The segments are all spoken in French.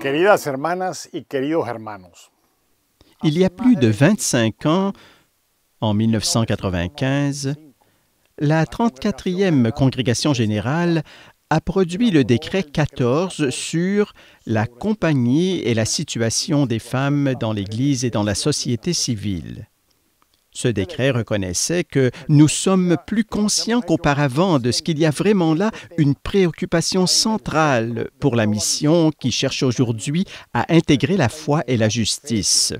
Queridas hermanas y queridos hermanos. Il y a plus de 25 ans, en 1995, la 34e Congrégation générale a produit le décret 14 sur la compagnie et la situation des femmes dans l'Église et dans la société civile. Ce décret reconnaissait que nous sommes plus conscients qu'auparavant de ce qu'il y a vraiment là une préoccupation centrale pour la mission qui cherche aujourd'hui à intégrer la foi et la justice.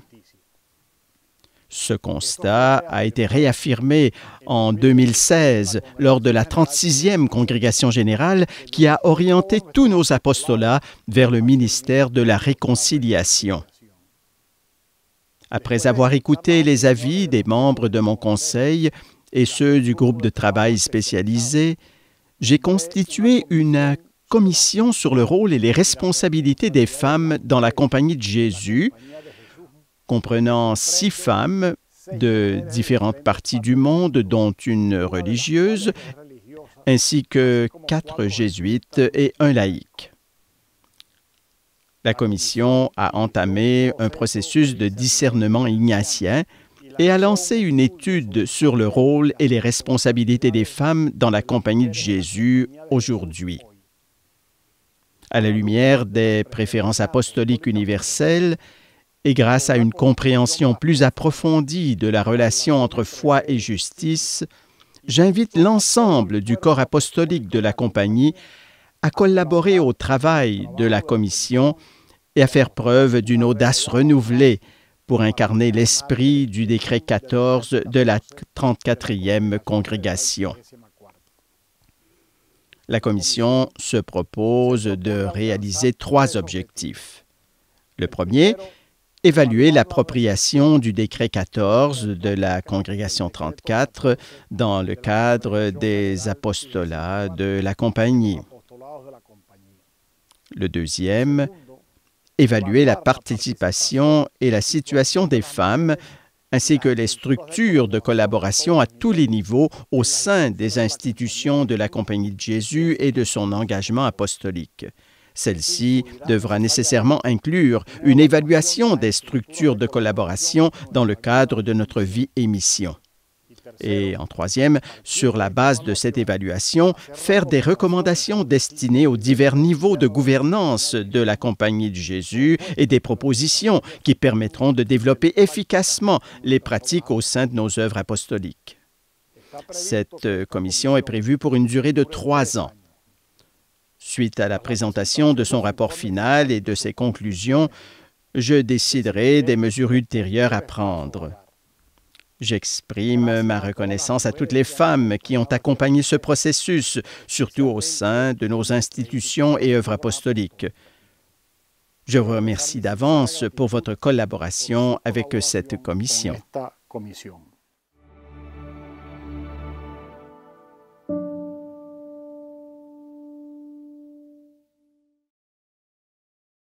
Ce constat a été réaffirmé en 2016 lors de la 36e Congrégation générale qui a orienté tous nos apostolats vers le ministère de la réconciliation. Après avoir écouté les avis des membres de mon conseil et ceux du groupe de travail spécialisé, j'ai constitué une commission sur le rôle et les responsabilités des femmes dans la compagnie de Jésus, comprenant 6 femmes de différentes parties du monde, dont une religieuse, ainsi que 4 jésuites et un laïc. La commission a entamé un processus de discernement ignatien et a lancé une étude sur le rôle et les responsabilités des femmes dans la compagnie de Jésus aujourd'hui. À la lumière des préférences apostoliques universelles et grâce à une compréhension plus approfondie de la relation entre foi et justice, j'invite l'ensemble du corps apostolique de la compagnie à collaborer au travail de la commission et à faire preuve d'une audace renouvelée pour incarner l'esprit du décret 14 de la 34e congrégation. La commission se propose de réaliser 3 objectifs. Le premier, évaluer l'appropriation du décret 14 de la congrégation 34 dans le cadre des apostolats de la compagnie. Le deuxième, évaluer la participation et la situation des femmes, ainsi que les structures de collaboration à tous les niveaux au sein des institutions de la Compagnie de Jésus et de son engagement apostolique. Celle-ci devra nécessairement inclure une évaluation des structures de collaboration dans le cadre de notre vie et mission. Et en troisième, sur la base de cette évaluation, faire des recommandations destinées aux divers niveaux de gouvernance de la Compagnie de Jésus et des propositions qui permettront de développer efficacement les pratiques au sein de nos œuvres apostoliques. Cette commission est prévue pour une durée de 3 ans. Suite à la présentation de son rapport final et de ses conclusions, je déciderai des mesures ultérieures à prendre. J'exprime ma reconnaissance à toutes les femmes qui ont accompagné ce processus, surtout au sein de nos institutions et œuvres apostoliques. Je vous remercie d'avance pour votre collaboration avec cette commission.